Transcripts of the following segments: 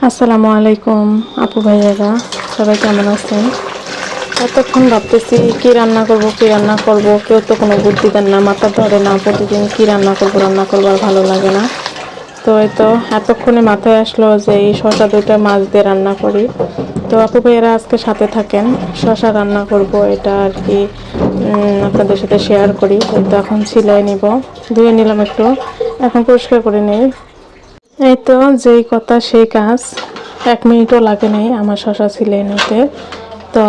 আসসালামু আলাইকুম আপু ভাইয়ারা, সবাই কেমন আছেন? এতক্ষণ ভাবতেছি কি রান্না করব, কেউ তো কোনো বুদ্ধি দেন না, মাথা ধরে না। প্রতিদিন কি রান্না করবো আর ভালো লাগে না। তো এই তো এতক্ষণে মাথায় আসলো যে এই শসা দুইটা মাছ দিয়ে রান্না করি। তো আপু ভাইয়ারা আজকে সাথে থাকেন, শসা রান্না করব এটা আর কি আপনাদের সাথে শেয়ার করি। তো এখন ছিলাই নিব, ধুয়ে নিলাম একটু, এখন পরিষ্কার করে নিই। এই তো যেই কথা সেই কাজ, 1 মিনিটও লাগে নাই আমার শসা ছিলিয়ে নিতে। তো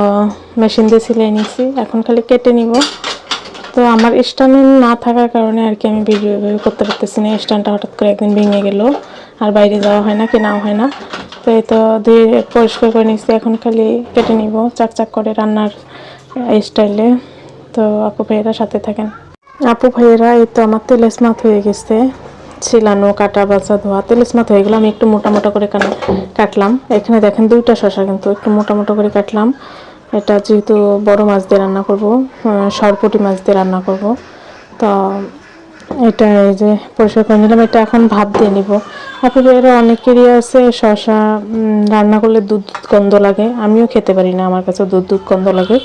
মেশিন দিয়ে ছিলিয়ে নিছি, এখন খালি কেটে নিব। তো আমার স্ট্যান্ড না থাকার কারণে আর কি আমি ভিডিও করতে পারতেছি না। স্ট্যান্ডটা হঠাৎ করে একদিন ভেঙে গেল, আর বাইরে যাওয়া হয় না, কেনাও হয় না। তো এই তো ধুয়ে পরিষ্কার করে নিচ্ছি, এখন খালি কেটে নিব চাক করে রান্নার স্টাইলে। তো আপু ভাইয়েরা সাথে থাকেন। আপু ভাইয়েরা এই তো আমার তেলেস মাছ হয়ে গেছে, ছিলানো কাটা বাছা ধোয়া তেলেস মাছ হয়ে গেল। আমি একটু মোটা মোটা করে কাটলাম। এখানে দেখেন দুইটা শসা কিন্তু একটু মোটা মোটা করে কাটলাম। এটা যেহেতু বড় মাছ দিয়ে রান্না করব, সরপুঁটি মাছ দিয়ে রান্না করব। তো এটা এই যে পরিষ্কার করে নিলাম, এটা এখন ভাত দিয়ে নিব। আপনাদের অনেকেরই আছে শসা রান্না করলে দুধ গন্ধ লাগে, আমিও খেতে পারি না, আমার কাছে দুধ গন্ধ লাগে।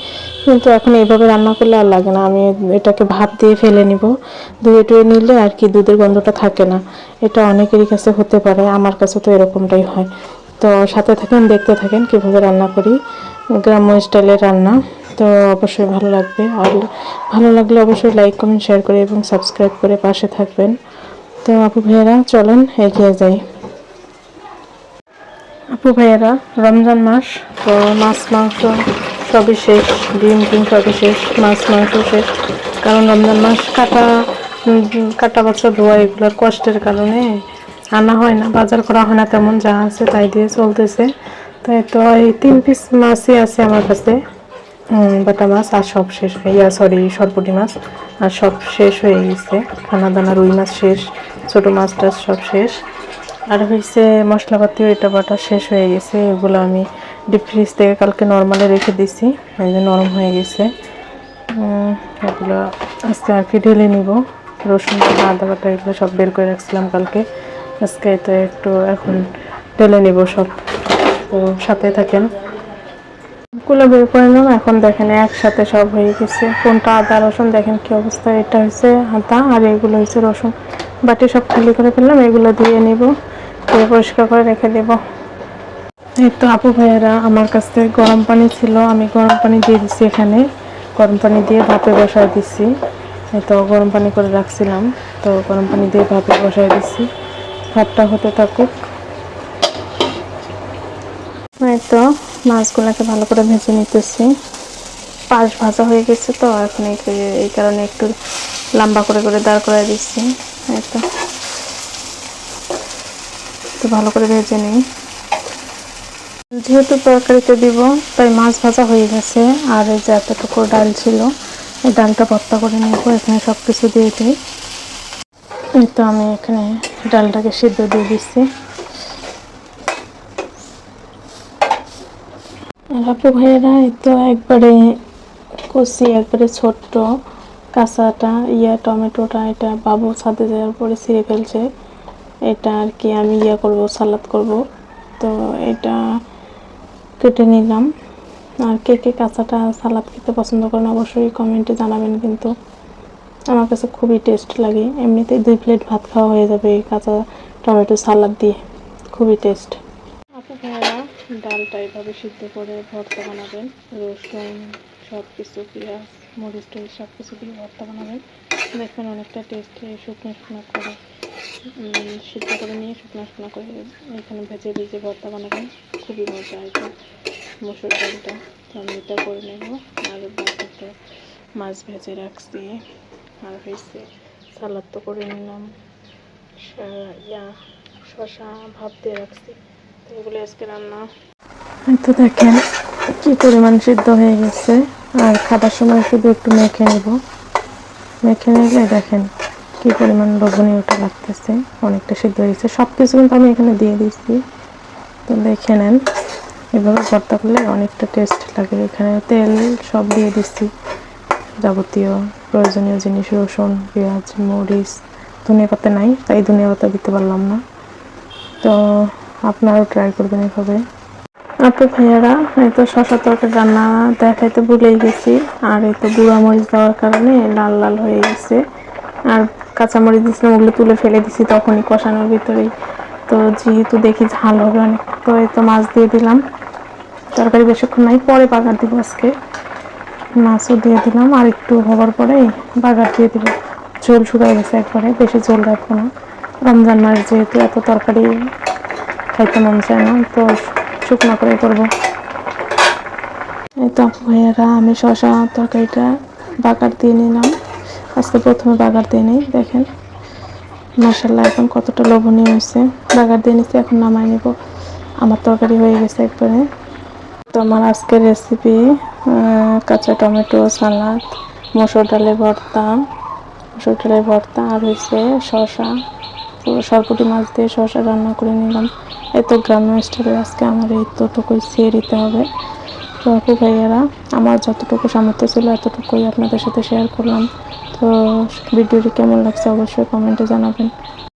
কিন্তু এখন এইভাবে রান্না করলে আর লাগে না, আমি এটাকে ভাত দিয়ে ফেলে নিব। ধুয়ে টুয়ে নিলে আর কি দুধের গন্ধটা থাকে না। এটা অনেকেরই কাছে হতে পারে, আমার কাছে তো এরকমটাই হয়। তো সাথে থাকেন, দেখতে থাকেন কীভাবে রান্না করি, গ্রাম্য স্টাইলের রান্না। তো অবশ্যই ভালো লাগবে, আর ভালো লাগলে অবশ্যই লাইক কমেন্ট শেয়ার করে এবং সাবস্ক্রাইব করে পাশে থাকবেন। তো আপু ভাইয়েরা চলেন এগিয়ে যাই। আপু ভাইয়েরা রমজান মাস, তো মাছ মাংস সবই শেষ, ডিম সবই শেষ, মাছ মাংস শেষ। কারণ রমজান মাস কাটা বাচ্চা ধোয়া এগুলোর কষ্টের কারণে আনা হয় না, বাজার করা হয় না তেমন, যা আছে তাই দিয়ে চলতেছে। তাই তো এই 3 পিস মাছই আছে আমার কাছে, বাটা মাছ, আর সব শেষ সরপুঁটি মাছ, আর সব শেষ হয়ে গেছে। খানা দানা রুই মাছ শেষ, ছোটো মাছ টাছ সব শেষ। আর হয়েছে মশলাপাতিও এটা বাটা শেষ হয়ে গেছে। এগুলো আমি ডিপ ফ্রিজ থেকে কালকে নর্মালে রেখে দিছি, এই যে নরম হয়ে গেছে। এগুলো আজকে আর কি ঢেলে নিব। রসুন বাটা আদা বাটা এগুলো সব বের করে রাখছিলাম কালকে, আজকে তো একটু এখন ঢেলে নিব সব। তো সাথে থাকেন, গুলো বের করে নিলাম। এখন দেখেন একসাথে সব হয়ে গেছে। কোনটা আদা রসুন দেখেন কি অবস্থা, এটা হচ্ছে আদা আর এগুলো হচ্ছে রসুন। বাটি সব খালি করে ফেললাম, এগুলো ধুয়ে নিব, ধুয়ে পরিষ্কার করে রেখে দেব। এই তো আপু ভাইয়েরা আমার কাছে গরম পানি ছিল, আমি গরম পানি দিয়ে দিচ্ছি এখানে, গরম পানি দিয়ে ভাপে বসায় দিচ্ছি। এই তো গরম পানি করে রাখছিলাম, তো গরম পানি দিয়ে ভাপে বসায় দিচ্ছি, ভাতটা হতে থাকুক। এই তো মাছগুলোকে ভালো করে ভেজে নিতেছি, পাশ ভাজা হয়ে গেছে। তো এখন এই কারণে একটু লম্বা করে করে দাঁড় করাই দিচ্ছি। এই তো ভালো করে ভেজে নিই, যেহেতু তরকারিতে দিব তাই মাছ ভাজা হয়ে গেছে। আর এই যে এতটুকু ডাল ছিল, এই ডালটা ভর্তা করে নেব। এখানে সব কিছু দিয়ে দিই। এই তো আমি এখানে ডালটাকে সিদ্ধ দিয়ে দিচ্ছি। আপু ভাইয়েরা এই তো একবারে কষি, একবারে ছোট্ট কাঁচাটা টমেটোটা, এটা বাবু ছাদে যাওয়ার পরে ছিঁড়ে ফেলছে। এটা আর কি আমি করব, সালাদ করব। তো এটা কেটে নিলাম। আর কে কে কাঁচাটা সালাদ খেতে পছন্দ করেন অবশ্যই কমেন্টে জানাবেন। কিন্তু আমার কাছে খুবই টেস্ট লাগে, এমনিতেই 2 প্লেট ভাত খাওয়া হয়ে যাবে এই কাঁচা টমেটো সালাদ দিয়ে, খুবই টেস্ট। আপু ভাইয়েরা ডালটা এভাবে সিদ্ধ করে ভর্তা বানাবেন, রসুন সব কিছু, পেঁয়াজ মরিচ টরিচ সব কিছু দিয়ে ভর্তা বানাবেন, দেখবেন অনেকটা টেস্ট। শুকনো শুকনো করে সিদ্ধ করে নিয়ে শুকনো শুকনো করে এখানে ভেজে ভেজে ভর্তা বানাবেন, খুবই মজা। এটা মসুর ডালটা, তো আমি এটা করে নেব। আর বাকিটা মাছ ভেজে রাখছি, আর হয়েছে সালাদ তো করে নিলাম, শসা ভাপ দিয়ে রাখছি। তো এগুলো আজকে রান্না। তো দেখেন কি পরিমাণ সিদ্ধ হয়ে গেছে, আর খাবার সময় শুধু একটু মেখে নেব, মেখে নিলে দেখেন কি পরিমাণ লোভনীয়টা লাগতেছে, অনেকটা সিদ্ধ হয়ে গেছে। সব কিছু কিন্তু আমি এখানে দিয়ে দিচ্ছি, তো দেখে নেন। এভাবে ভর্তা করলে অনেকটা টেস্ট লাগে। এখানে তেল সব দিয়ে দিচ্ছি, যাবতীয় প্রয়োজনীয় জিনিস, রসুন পেঁয়াজ মরিচ, ধনিয়া পাতা নাই তাই ধনিয়া পাতা দিতে পারলাম না। তো আপনারাও ট্রাই করবেন এভাবে। আপু ভাইয়ারা, এই তো শশা তরকারি রান্না দেখাইতে ভুলেই গেছি। আর এই তো গুঁড়া মরিচ দেওয়ার কারণে লাল লাল হয়ে গেছে। আর কাঁচামরিচ দিয়েছিলাম, ওগুলো তুলে ফেলে দিছি তখনই কষানোর ভিতরেই। তো যেহেতু দেখি ঝাল হবে অনেক, তো এই তো মাছ দিয়ে দিলাম। তরকারি বেশিক্ষণ নাই, পরে বাগার দিব আজকে। মাছও দিয়ে দিলাম, আর একটু হবার পরেই বাগার দিয়ে দিব। ঝোল শুকাই গেছে একবারে, বেশি ঝোল রাখবো না। রমজান মাস যেহেতু এত তরকারি খাইতে মন চায় না, তো শুকনো করে করবো। এই তো আপু ভাইয়ারা, আমি শশা তরকারিটা বাগার দিয়ে নিলাম। আজকে প্রথমে বাগার দিয়ে নিই, দেখেন মাশাআল্লাহ এখন কতটা লোভনীয় হয়েছে। বাগার দিয়ে নিচ্ছি, এখন নামাই নিব। আমার তরকারি হয়ে গেছে একবারে। তো আমার আজকের রেসিপি কাঁচা টমেটো সালাদ, মসুর ডালের ভর্তা, আর হয়েছে শসা, পুরো সরপুঁটি মাছ দিয়ে শসা রান্না করে নিলাম। এত গ্রাম্য স্টাইলে আজকে আমার এইটুকুই ছেড়ে দিতে হবে। তো আপু ভাইয়ারা, আমার যতটুকু সামর্থ্য ছিল এতটুকুই আপনাদের সাথে শেয়ার করলাম। তো ভিডিওটি কেমন লাগছে অবশ্যই কমেন্টে জানাবেন।